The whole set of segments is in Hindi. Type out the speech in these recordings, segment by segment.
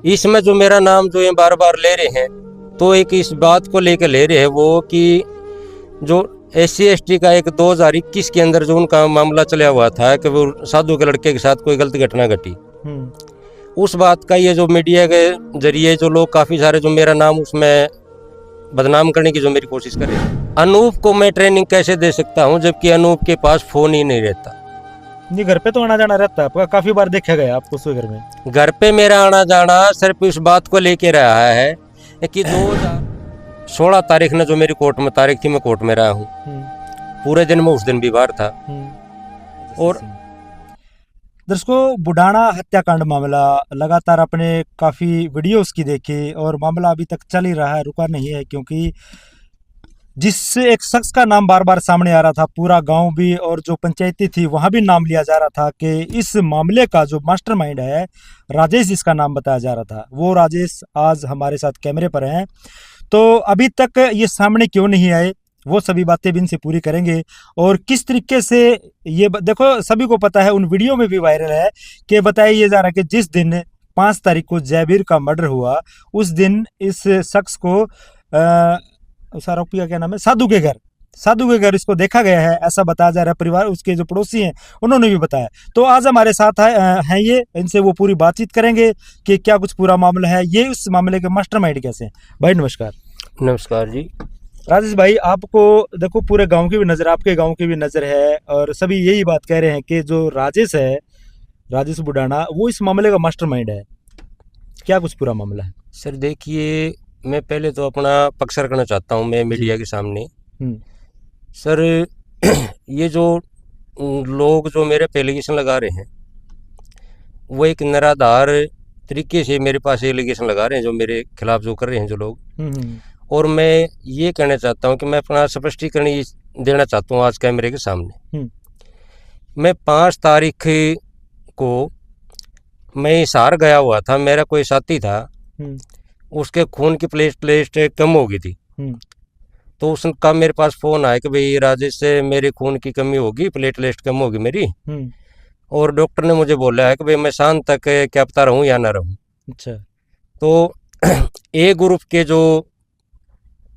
इसमें जो मेरा नाम जो ये बार बार ले रहे हैं, तो एक इस बात को लेकर ले रहे हैं वो कि जो SC/ST का एक 2021 के अंदर जो उनका मामला चला हुआ था कि वो साधु के लड़के के साथ कोई गलत घटना घटी, उस बात का ये जो मीडिया के जरिए जो लोग काफ़ी सारे जो मेरा नाम उसमें बदनाम करने की जो मेरी कोशिश कर रहे हैं। अनूप को मैं ट्रेनिंग कैसे दे सकता हूं जबकि अनूप के पास फ़ोन ही नहीं रहता। नहीं, घर पे तो आना जाना रहता है आपका, काफ़ी बार देखा गया आपको उसके घर में। घर पे मेरा आना जाना सिर्फ इस बात को लेके रहा है कि 2016 तारीख ने जो मेरी कोर्ट में तारीख थी, मैं कोर्ट में रहा हूँ पूरे दिन में, उस दिन भी बाहर था। और दर्शकों, बुढ़ाना हत्याकांड मामला लगातार अपने काफ़ी वीडियोस की देखे और मामला अभी तक चल ही रहा है, रुका नहीं है, क्योंकि जिस एक शख्स का नाम बार बार सामने आ रहा था, पूरा गांव भी और जो पंचायती थी वहां भी नाम लिया जा रहा था कि इस मामले का जो मास्टरमाइंड है राजेश, इसका नाम बताया जा रहा था। वो राजेश आज हमारे साथ कैमरे पर हैं, तो अभी तक ये सामने क्यों नहीं आए, वो सभी बातें भी इनसे पूरी करेंगे। और किस तरीके से ये देखो, सभी को पता है, उन वीडियो में भी वायरल है कि बताया ये जा रहा है कि जिस दिन 5 तारीख को जयवीर का मर्डर हुआ, उस दिन इस शख्स को उस आरोपी का क्या नाम है, साधु के घर इसको देखा गया है, ऐसा बताया जा रहा है। परिवार, उसके जो पड़ोसी हैं उन्होंने भी बताया। तो आज हमारे साथ हैं ये, इनसे वो पूरी बातचीत करेंगे कि क्या कुछ पूरा मामला है, ये उस मामले के मास्टरमाइंड कैसे हैं। भाई नमस्कार। नमस्कार जी। राजेश भाई, आपको देखो पूरे गांव की भी नज़र, आपके गांव की भी नज़र है और सभी यही बात कह रहे हैं कि जो राजेश है, राजेश बुढ़ाना, वो इस मामले का मास्टरमाइंड है। क्या कुछ पूरा मामला है? सर देखिए, मैं पहले तो अपना पक्ष रखना चाहता हूँ मैं मीडिया के सामने। सर ये जो लोग जो मेरे पे एलिगेशन लगा रहे हैं, वो एक निराधार तरीके से मेरे पास एलिगेशन लगा रहे हैं, जो मेरे खिलाफ जो कर रहे हैं जो लोग। और मैं ये कहना चाहता हूँ कि मैं अपना स्पष्टीकरण देना चाहता हूँ आज कैमरे के सामने। मैं 5 तारीख को मैं हिसार गया हुआ था, मेरा कोई साथी था, उसके खून की प्लेटलेट कम हो गई थी, तो उसका मेरे पास फ़ोन आया कि भाई राजेश से मेरे खून की कमी होगी, प्लेटलेट कम होगी मेरी, और डॉक्टर ने मुझे बोला है कि भाई मैं शाम तक क्या पता रहूँ या ना रहूँ। अच्छा। तो ए ग्रुप के जो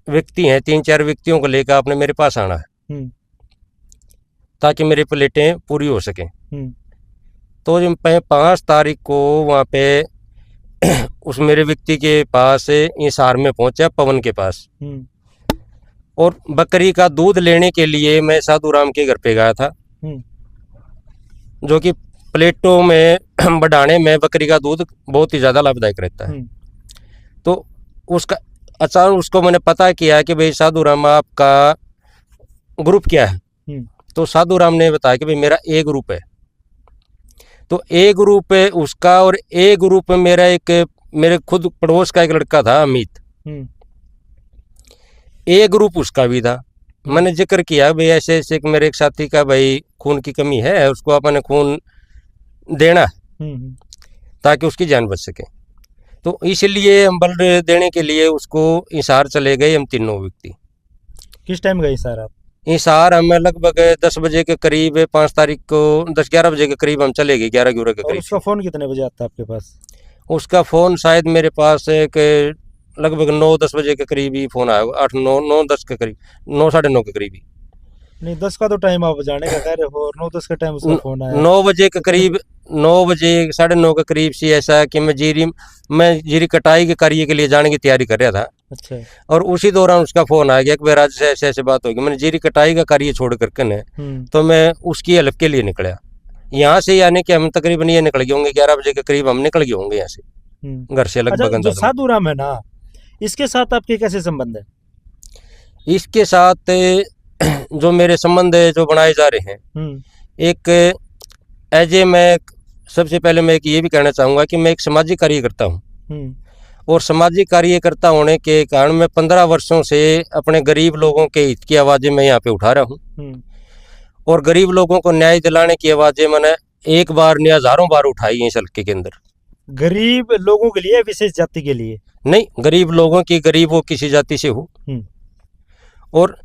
व्यक्ति हैं, 3-4 व्यक्तियों को लेकर आपने मेरे पास आना है ताकि मेरी प्लेटें पूरी हो सकें। तो जब मैं 5 तारीख को वहाँ पे उस मेरे व्यक्ति के पास हिसार में पहुंचा, पवन के पास, और बकरी का दूध लेने के लिए मैं साधु राम के घर पे गया था, जो कि प्लेटों में बढ़ाने में बकरी का दूध बहुत ही ज़्यादा लाभदायक रहता है। तो उसका अचानक उसको मैंने पता किया कि भाई साधु राम आपका ग्रुप क्या है, तो साधु राम ने बताया कि भाई मेरा ए ग्रुप है। तो ए ग्रुप है उसका, और ए ग्रुप में मेरा एक मेरे खुद पड़ोस का एक लड़का था अमित, ए ग्रुप उसका भी था। मैंने जिक्र किया भाई ऐसे ऐसे मेरे एक साथी का भाई खून की कमी है, उसको अपने खून देना ताकि उसकी जान बच सके। तो इसलिए हम ब्लड देने के लिए उसको हिसार चले गए, हम तीनों व्यक्ति। किस टाइम गए हिसार आप? हिसार हमें लगभग 10 बजे के करीब, 5 तारीख को 10-11 बजे के करीब हम चले गए, 11 के करीब। उसका फ़ोन कितने बजे आता है आपके पास? उसका फ़ोन शायद मेरे पास एक लगभग 9-10 बजे के करीब ही फ़ोन आया, 8-9-10 के करीब, 9 साढ़े 9 के करीब ही। नहीं, 10 का तो टाइम आप जाने का कह रहे हो, और 9-10 के टाइम उसका फ़ोन आया। 9 बजे के करीब, 9 बजे साढ़े 9 के करीब से ऐसा कि मैं जीरी कटाई के कार्य के लिए जाने की तैयारी कर रहा था। अच्छा। और उसी दौरान उसका फ़ोन आ गया कि राज से ऐसे ऐसे बात होगी। मैंने जीरी कटाई का कार्य छोड़ करके ने तो मैं उसकी हेल्प के लिए निकला यहाँ से, यानी कि हम तकरीबन ये निकल गए होंगे 11 बजे के करीब, हम निकल गए होंगे यहाँ से घर से लगभग। अच्छा, जो साधु राम है ना, इसके साथ आपके कैसे संबंध है? इसके साथ जो मेरे संबंध जो बनाए जा रहे हैं, एक मैं सबसे पहले मैं ये भी कहना चाहूँगा कि मैं एक सामाजिक कार्य करता हूँ, और सामाजिक कार्यकर्ता होने के कारण मैं 15 वर्षों से अपने गरीब लोगों के हित की आवाज़ें मैं यहाँ पे उठा रहा हूँ, और गरीब लोगों को न्याय दिलाने की आवाज़ें मैंने एक बार नहीं हज़ारों बार उठाई है इस हल्के के अंदर। गरीब लोगों के लिए, विशेष जाति के लिए नहीं, गरीब लोगों की, गरीब वो किसी जाति से हो। और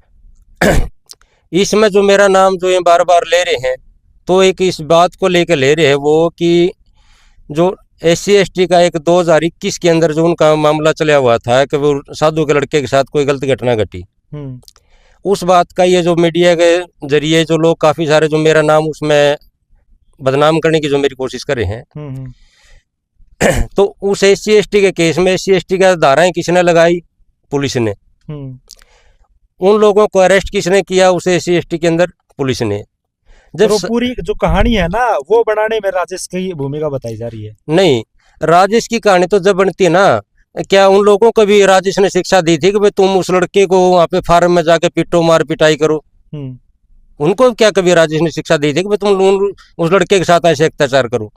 इसमें जो मेरा नाम जो ये बार बार ले रहे हैं, तो एक इस बात को लेकर ले रहे हैं वो कि जो SC/ST का एक 2021 के अंदर जो उनका मामला चला हुआ था कि वो साधु के लड़के के साथ कोई गलत घटना घटी, उस बात का ये जो मीडिया के जरिए जो लोग काफ़ी सारे जो मेरा नाम उसमें बदनाम करने की जो मेरी कोशिश कर रहे हैं, तो उस SC/ST के केस में SC/ST का धाराएं किसने लगाई? पुलिस ने। उन लोगों को अरेस्ट किसने किया उस SC/ST के अंदर? पुलिस ने। जब तो पूरी जो कहानी है ना वो बनाने में राजेश की भूमिका बताई जा रही है। नहीं, राजेश की कहानी तो जब बनती है ना, क्या उन लोगों को भी राजेश ने शिक्षा दी थी कि भाई तुम उस लड़के को वहाँ पे फार्म में जाके पीटो, मार पिटाई करो? उनको क्या कभी राजेश ने शिक्षा दी थी कि भाई तुम उस लड़के के साथ ऐसे अत्याचार करो?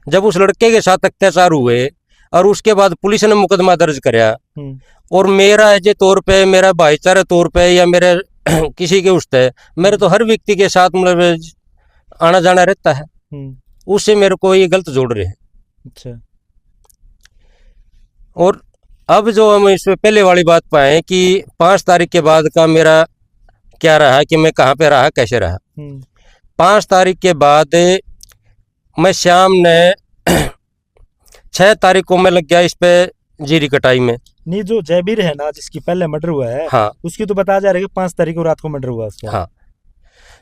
जब उस लड़के के साथ अत्याचार हुए और उसके बाद पुलिस ने मुकदमा दर्ज कराया और मेरा एज तौर पे, मेरा भाईचारा तौर पे या मेरे किसी के उसते मेरे तो हर व्यक्ति के साथ मतलब आना जाना रहता है, उससे मेरे को ये गलत जोड़ रहे हैं। अच्छा। और अब जो हम इसमें पहले वाली बात पाए कि 5 तारीख के बाद का मेरा क्या रहा, कि मैं कहाँ पे रहा, कैसे रहा। 5 तारीख के बाद मैं शाम ने 6 तारीख को मैं लग गया इस पे जीरी कटाई में। नहीं, जो जयबीर है ना जिसकी पहले मर्डर हुआ है, हाँ, उसकी तो बताया जा रहा है कि 5 तारीख को रात को मर्डर हुआ उसका। हाँ,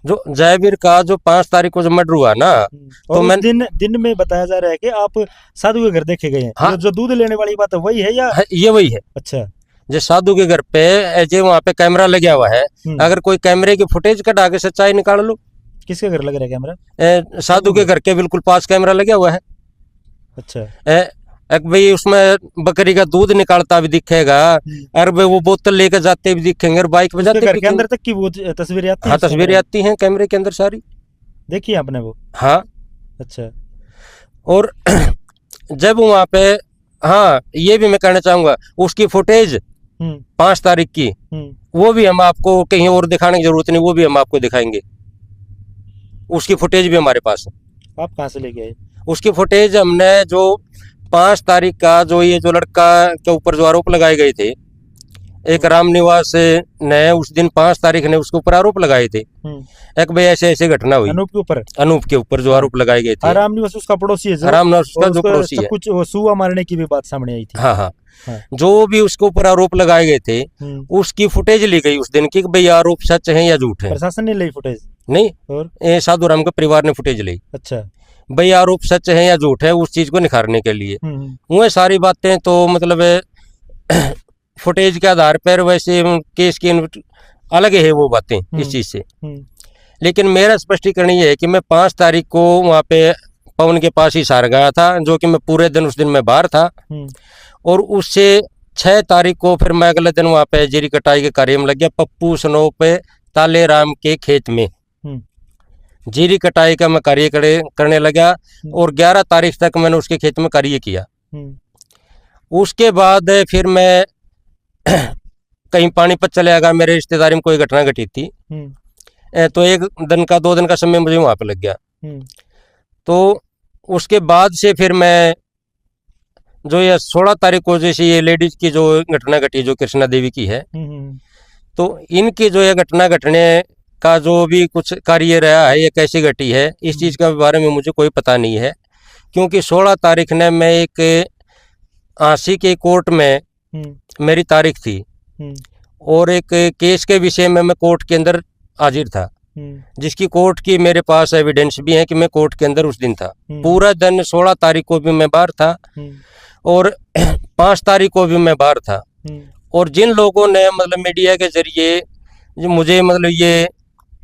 जो जयबीर का जो 5 तारीख को जो मर्डर हुआ ना, तो मैं दिन में बताया जा रहा है कि आप साधु के घर देखे गए हैं। हाँ, जो दूध लेने वाली बात है वही है या ये वही है? अच्छा, जो साधु के घर पे जो वहाँ पे कैमरा लगा हुआ है, अगर कोई कैमरे की फुटेज कटा के सच्चाई निकाल लो। किसके घर लग रहा है कैमरा? साधु के घर के बिल्कुल पास कैमरा लगा हुआ है। अच्छा। एक भाई उसमें बकरी का दूध निकालता भी दिखेगा, और भाई वो बोतल लेकर जाते भी दिखेंगे, और बाइक पे जाते घर के अंदर तक की वो तस्वीरें आती हैं? हाँ, तस्वीरें आती हैं कैमरे के अंदर सारी। देखी आपने वो? हाँ। अच्छा। और जब वहाँ पे, हाँ, ये भी मैं कहना चाहूंगा, उसकी फुटेज 5 तारीख की वो भी हम आपको कहीं और दिखाने की जरूरत नहीं, वो भी हम आपको दिखाएंगे। उसकी फुटेज भी हमारे पास है। आप कहाँ से लेके आए? उसकी फुटेज हमने जो 5 तारीख का जो ये जो लड़का के ऊपर जो आरोप लगाए गए थे, एक राम निवास ने उस दिन 5 तारीख ने उसके ऊपर आरोप लगाए थे, एक भाई ऐसे ऐसे घटना हुई अनूप के ऊपर जो आरोप लगाए गए थे। राम निवास उसका पड़ोसी है, राम निवास उसका जो पड़ोसी है, कुछ सुआ मारने की भी बात सामने आई थी। हाँ। जो भी उसके ऊपर आरोप लगाए गए थे उसकी फुटेज ली गई उस दिन की, भाई आरोप सच है या झूठ है। प्रशासन ने ली फुटेज? नहीं, और साधु राम के परिवार ने फुटेज ली। अच्छा। भाई आरोप सच है या झूठ है, उस चीज को निखारने के लिए वो सारी बातें तो मतलब फुटेज के आधार पर, वैसे केस की अलग है वो बातें इस चीज से। लेकिन मेरा स्पष्टीकरण ये है कि मैं 5 तारीख को वहाँ पे पवन के पास ही सार गया था, जो कि मैं पूरे दिन उस दिन मैं बाहर था, और उससे 6 तारीख को फिर मैं अगले दिन वहाँ पे जीरी कटाई के कार्य में लग गया। पप्पू सनो पे ताले राम के खेत में जीरी कटाई का मैं कार्य करने लगा, और 11 तारीख तक मैंने उसके खेत में कार्य किया। उसके बाद फिर मैं कहीं पानीपत चले गया, मेरे रिश्तेदारी में कोई घटना घटी थी, तो 1 दिन का 2 दिन का समय मुझे वहाँ पे लग गया। तो उसके बाद से फिर मैं जो ये 16 तारीख को जैसे ये लेडीज की जो घटना घटी, जो कृष्णा देवी की है, तो इनकी जो ये घटना घटने का जो भी कुछ कार्य रहा है, ये कैसी घटी है, इस चीज़ के बारे में मुझे कोई पता नहीं है। क्योंकि 16 तारीख ने मैं एक आंसी के कोर्ट में मेरी तारीख थी, और एक केस के विषय में मैं कोर्ट के अंदर हाजिर था, जिसकी कोर्ट की मेरे पास एविडेंस भी है कि मैं कोर्ट के अंदर उस दिन था। पूरा दिन 16 तारीख को भी मैं बाहर था, और 5 तारीख को भी मैं बाहर था। और जिन लोगों ने मतलब मीडिया के जरिए मुझे मतलब ये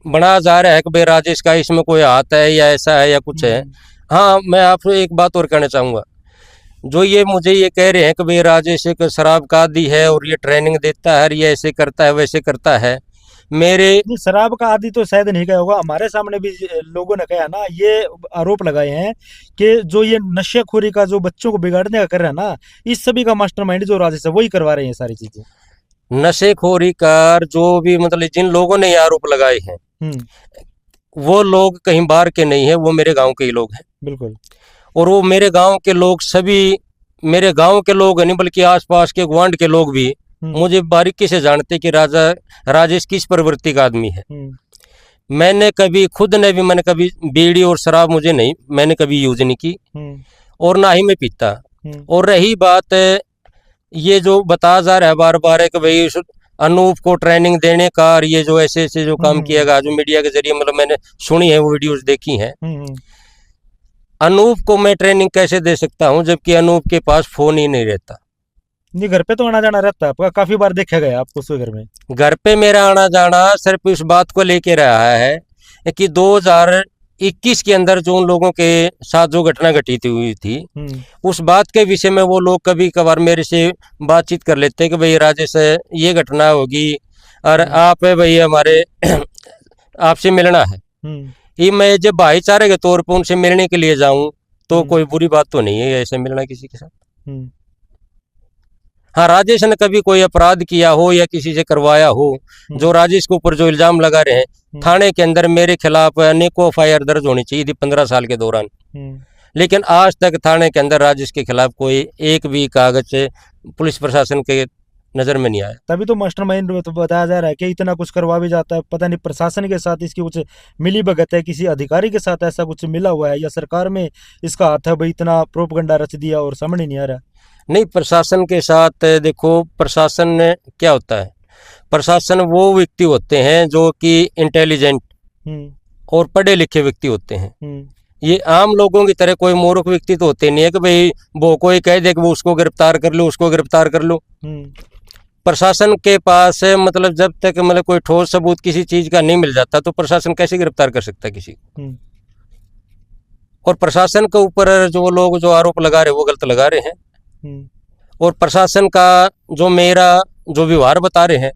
बनाया जा रहा है कि भाई राजेश का इसमें कोई हाथ है या ऐसा है या कुछ है, हाँ, मैं आपको एक बात और कहना चाहूँगा। जो ये मुझे ये कह रहे हैं कि भाई राजेश एक शराब का आदी है और ये ट्रेनिंग देता है, ये ऐसे करता है वैसे करता है, मेरे शराब का आदि तो शायद नहीं कहा होगा, हमारे सामने भी लोगों ने कहा ना, ये आरोप लगाए हैं कि जो ये नशेखोरी का जो बच्चों को बिगाड़ने का कर रहा है ना, इस सभी का मास्टरमाइंड जो राजेश है वही करवा रहे हैं सारी चीजें। नशेखोरी का जो भी मतलब जिन लोगों ने ये आरोप लगाए हैं, वो लोग कहीं बाहर के नहीं है, वो मेरे गाँव के ही लोग हैं। बिल्कुल। और वो मेरे गाँव के लोग सभी मेरे गाँव के लोग नहीं, बल्कि आसपास के ग्वांड के लोग भी मुझे बारीकी से जानते कि राजेश किस प्रवृत्ति का आदमी है। मैंने कभी खुद ने भी मैंने कभी बीड़ी और शराब मैंने कभी यूज नहीं की, और ना ही मैं पीता। और रही बात ये जो बताया जा रहा है बार बार है कि भाई अनूप को ट्रेनिंग देने का, और ये जो ऐसे ऐसे जो काम किया गया, जो मीडिया के जरिए मतलब मैंने सुनी है, वो वीडियोस देखी हैं। अनूप को मैं ट्रेनिंग कैसे दे सकता हूं जबकि अनूप के पास फोन ही नहीं रहता। नहीं, घर पे तो आना जाना रहता है आपका, काफी बार देखा गया आपको उसके घर में। घर पे मेरा आना जाना सिर्फ इस बात को लेके रहा है कि 2021 के अंदर जो उन लोगों के साथ जो घटना घटित हुई थी, उस बात के विषय में वो लोग कभी कभार मेरे से बातचीत कर लेते कि भाई राजेश ये घटना होगी और आप भाई हमारे आपसे मिलना है। ये मैं जब भाईचारे के तौर पर उनसे मिलने के लिए जाऊं तो कोई बुरी बात तो नहीं है ऐसे मिलना किसी के साथ। हाँ, राजेश ने कभी कोई अपराध किया हो या किसी से करवाया हो, जो राजेश के ऊपर जो इल्जाम लगा रहे हैं, थाने के अंदर मेरे खिलाफ अनेकों एफआईआर दर्ज होनी चाहिए थी 15 साल के दौरान, लेकिन आज तक थाने के अंदर राजेश के खिलाफ कोई एक भी कागज पुलिस प्रशासन के नजर में नहीं आया। तभी तो मास्टरमाइंड तो बताया जा रहा है कि इतना कुछ करवा भी जाता है, पता नहीं प्रशासन के साथ इसकी कुछ मिली भगत है, किसी अधिकारी के साथ ऐसा कुछ मिला हुआ है या सरकार में इसका हाथ है, भाई इतना प्रोपगंडा रच दिया और सामने नहीं आ रहा। नहीं, प्रशासन के साथ देखो, प्रशासन क्या होता है, प्रशासन वो व्यक्ति होते हैं जो कि इंटेलिजेंट और पढ़े लिखे व्यक्ति होते हैं। ये आम लोगों की तरह कोई मूर्ख व्यक्ति तो होते नहीं है कि भाई वो कोई कह दे कि वो उसको गिरफ्तार कर लो, उसको गिरफ्तार कर लो। प्रशासन के पास मतलब जब तक मतलब कोई ठोस सबूत किसी चीज का नहीं मिल जाता तो प्रशासन कैसे गिरफ्तार कर सकता है किसी को। और प्रशासन के ऊपर जो लोग जो आरोप लगा रहे वो गलत लगा रहे हैं। और प्रशासन का जो मेरा जो व्यवहार बता रहे हैं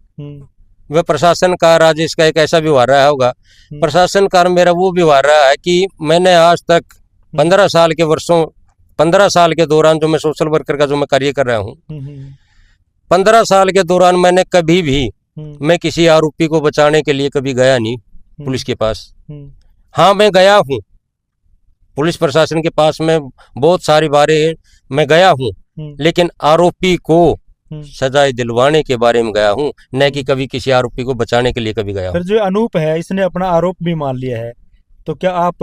वह प्रशासन का राजेश का एक ऐसा व्यवहार रहा होगा। प्रशासन का मेरा वो व्यवहार रहा है कि मैंने आज तक 15 साल के दौरान जो मैं सोशल वर्कर का जो मैं कार्य कर रहा हूँ, 15 साल के दौरान मैंने कभी भी मैं किसी आरोपी को बचाने के लिए कभी गया नहीं पुलिस के पास। हाँ, मैं गया हूँ पुलिस प्रशासन के पास में बहुत सारी बारें मैं गया हूँ, लेकिन आरोपी को सजाए दिलवाने के बारे में गया हूँ, न कि कभी किसी आरोपी को बचाने के लिए कभी गया हूँ। फिर जो अनूप है इसने अपना आरोप भी मान लिया है, तो क्या आप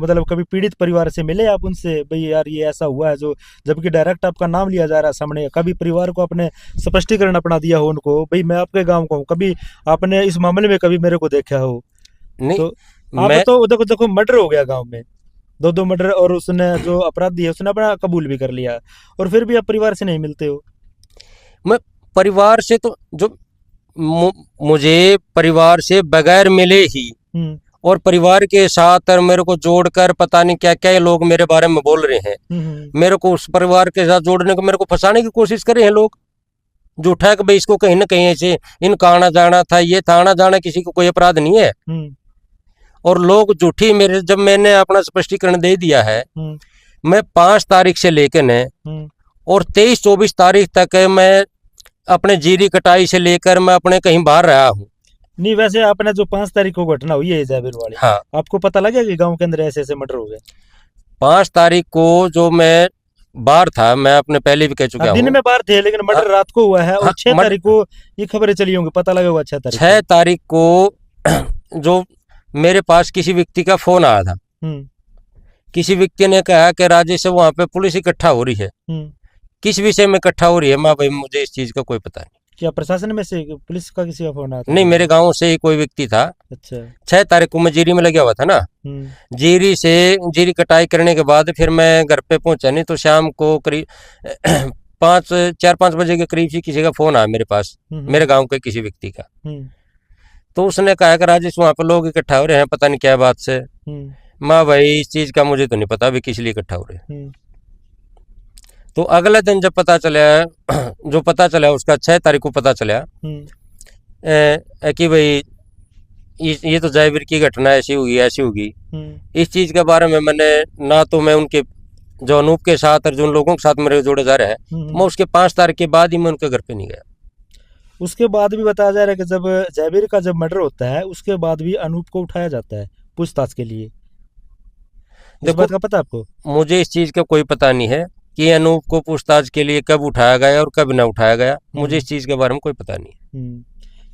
मतलब कभी पीड़ित परिवार से मिले आप उनसे, भाई यार ये ऐसा हुआ है, जो जबकि डायरेक्ट आपका नाम लिया जा रहा है सामने, कभी परिवार को अपने स्पष्टीकरण अपना दिया हो उनको, भाई मैं आपके गांव का हूँ, कभी आपने इस मामले में कभी मेरे को देखा हो? नहीं, तो आप तो देखो मर्डर हो गया गांव में, 2 मर्डर, और उसने जो अपराधी है उसने अपना कबूल भी कर लिया, और फिर भी आप परिवार से नहीं मिलते हो। मैं परिवार से तो जो मुझे परिवार से बगैर मिले ही और परिवार के साथ मेरे को जोड़कर पता नहीं क्या क्या लोग मेरे बारे में बोल रहे हैं, मेरे को उस परिवार के साथ जोड़ने को, मेरे को फंसाने की कोशिश कर रहे हैं लोग। झूठा है कि भाई इसको कहीं ना कहीं ऐसे इनका आना जाना था, ये था आना जाना किसी को कोई अपराध नहीं है। और लोग झूठी मेरे, जब मैंने अपना स्पष्टीकरण दे दिया है, मैं 5 तारीख से लेकर न और 23-24 तारीख तक मैं अपने जीरी कटाई से लेकर मैं अपने कहीं बाहर रहा हूँ। नहीं, वैसे आपने जो 5 तारीख को घटना हुई है जयवीर वाली, हाँ, आपको पता लगा कि गांव के अंदर ऐसे ऐसे मर्डर हो गए? 5 तारीख को जो मैं बाहर था, मैं अपने पहले भी कह चुका हूँ, दिन में बाहर थे, लेकिन मर्डर रात को हुआ है। और 6 तारीख को ये खबरें चली होंगी, पता लगा हुआ 6 तारीख को जो मेरे पास किसी व्यक्ति का फोन आया था, किसी व्यक्ति ने कहा कि राजेश से वहां पे पुलिस इकट्ठा हो रही है। किस विषय में इकट्ठा हो रही है, माँ भाई मुझे इस चीज का कोई पता नहीं। क्या प्रशासन में से पुलिस का किसी का फोन आया था? नहीं, मेरे गांव से ही कोई व्यक्ति था। अच्छा। 6 तारीख को मैं जीरी में लगा हुआ था ना, जीरी कटाई करने के बाद फिर मैं घर पे पहुंचा नहीं, तो शाम को करीब 4-5 बजे के करीब ही किसी का फोन आया मेरे पास, मेरे गाँव के किसी व्यक्ति का। तो उसने कहा कि राजेश वहाँ पे लोग इकट्ठा हो रहे हैं, पता नहीं क्या बात से। माँ भाई इस चीज का मुझे तो नहीं पता अभी किस लिए इकट्ठा हो रहे हैं। तो अगले दिन जब पता चला उसका 6 तारीख को पता चला कि भाई ये तो जयवीर की घटना ऐसी होगी। इस चीज के बारे में मैंने ना तो मैं उनके जो अनूप के साथ और जो उन लोगों के साथ मेरे जोड़े जा रहे हैं, मैं उसके 5 तारीख के बाद ही मैं उनके घर पे नहीं गया। उसके बाद भी बताया जा रहा है कि जब जयवीर का जब मर्डर होता है उसके बाद भी अनूप को उठाया जाता है पूछताछ के लिए। इस बात का पता आपको? मुझे इस चीज का कोई पता नहीं है कि अनूप को पूछताछ के लिए कब उठाया गया और कब ना उठाया गया, मुझे इस चीज के बारे में कोई पता नहीं।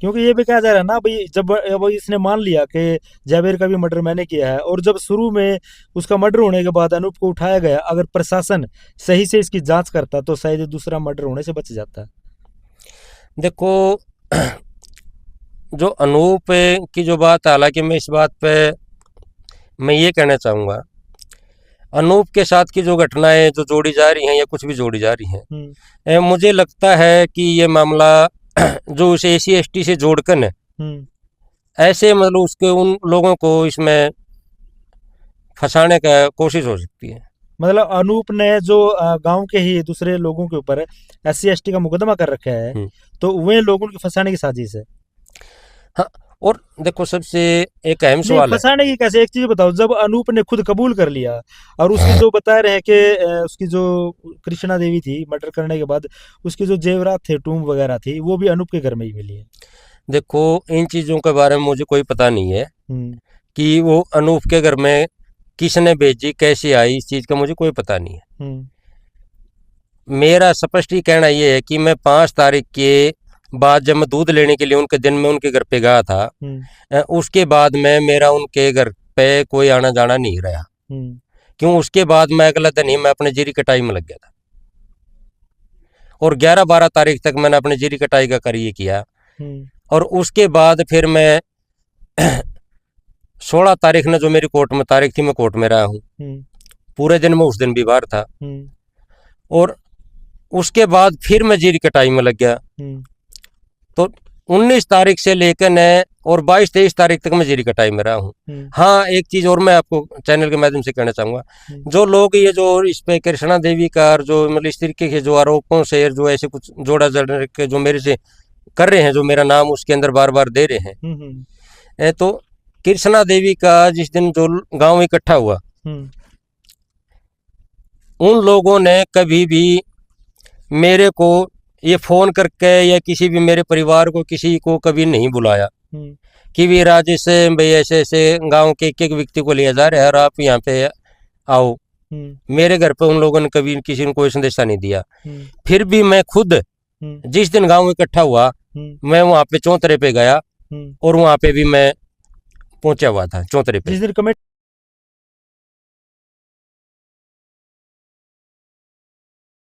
क्योंकि ये भी कहा जा रहा है ना भाई, जब अब इसने मान लिया कि जावेर का भी मर्डर मैंने किया है, और जब शुरू में उसका मर्डर होने के बाद अनूप को उठाया गया, अगर प्रशासन सही से इसकी जांच करता तो शायद ये दूसरा मर्डर होने से बच जाता। देखो जो अनूप की जो बात, हालांकि मैं इस बात पे मैं ये कहना चाहूँगा, अनूप के साथ की जो घटनाएं जो जोड़ी जा रही हैं या कुछ भी जोड़ी जा रही हैं, मुझे लगता है कि ये मामला जो उसे SC ST से जोड़कर ऐसे मतलब उसके उन लोगों को इसमें फंसाने का कोशिश हो सकती है। मतलब अनूप ने जो गांव के ही दूसरे लोगों के ऊपर SC ST का मुकदमा कर रखा है, तो वे लोगों को फंसाने की साजिश है। हाँ, और देखो सबसे एक अहम सवाल है, फंसाने की कैसे, एक चीज बताओ, जब अनूप ने खुद कबूल कर लिया और उसकी जो बता रहे हैं कि उसकी जो कृष्णा देवी थी मर्डर करने के बाद उसकी जो जेवरात थे, टूम वगैरह थी, वो भी अनूप के घर में ही मिली है। देखो इन चीज़ों के बारे में मुझे कोई पता नहीं है कि वो अनूप के घर में किसने भेजी, कैसे आई, इस चीज़ का मुझे कोई पता नहीं है। मेरा स्पष्ट ही कहना ये है कि मैं 5 तारीख के बाद जब मैं दूध लेने के लिए उनके दिन में उनके घर पे गया था, उसके बाद में मेरा उनके घर पे कोई आना जाना नहीं रहा। क्यों? उसके बाद मैं अगला दिन ही मैं अपने जीरी कटाई में लग गया था, और 11-12 तारीख तक मैंने अपने जीरी कटाई का कार्य किया, और उसके बाद फिर मैं 16 तारीख ने जो मेरी कोर्ट में तारीख थी, मैं कोर्ट में रहा हूँ पूरे दिन में, उस दिन भी बाहर था, और उसके बाद फिर मैं जीरी कटाई में लग गया। तो 19 तारीख से लेकर न और 22-23 तारीख तक मैं जीरी कटाई में रहा हूँ। हाँ, एक चीज़ और मैं आपको चैनल के माध्यम से कहना चाहूँगा, जो लोग ये जो इस पे कृष्णा देवी का जो मतलब इस तरीके के जो आरोपों से जो ऐसे कुछ जोड़ा जड़ के जो मेरे से कर रहे हैं, जो मेरा नाम उसके अंदर बार बार दे रहे हैं, तो कृष्णा देवी का जिस दिन जो गाँव इकट्ठा हुआ, उन लोगों ने कभी भी मेरे को ये फ़ोन करके या किसी भी मेरे परिवार को किसी को कभी नहीं बुलाया कि भी राजेश भाई ऐसे ऐसे गांव के एक व्यक्ति को लिया जा रहा है और आप यहाँ पे आओ। मेरे घर पे उन लोगों ने कभी किसी ने कोई संदेशा नहीं दिया। फिर भी मैं खुद जिस दिन गांव इकट्ठा हुआ, मैं वहाँ पे चौतरे पे गया, और वहाँ पे भी मैं पहुंचा हुआ था चौतरे पे। जिस दिन कमेटी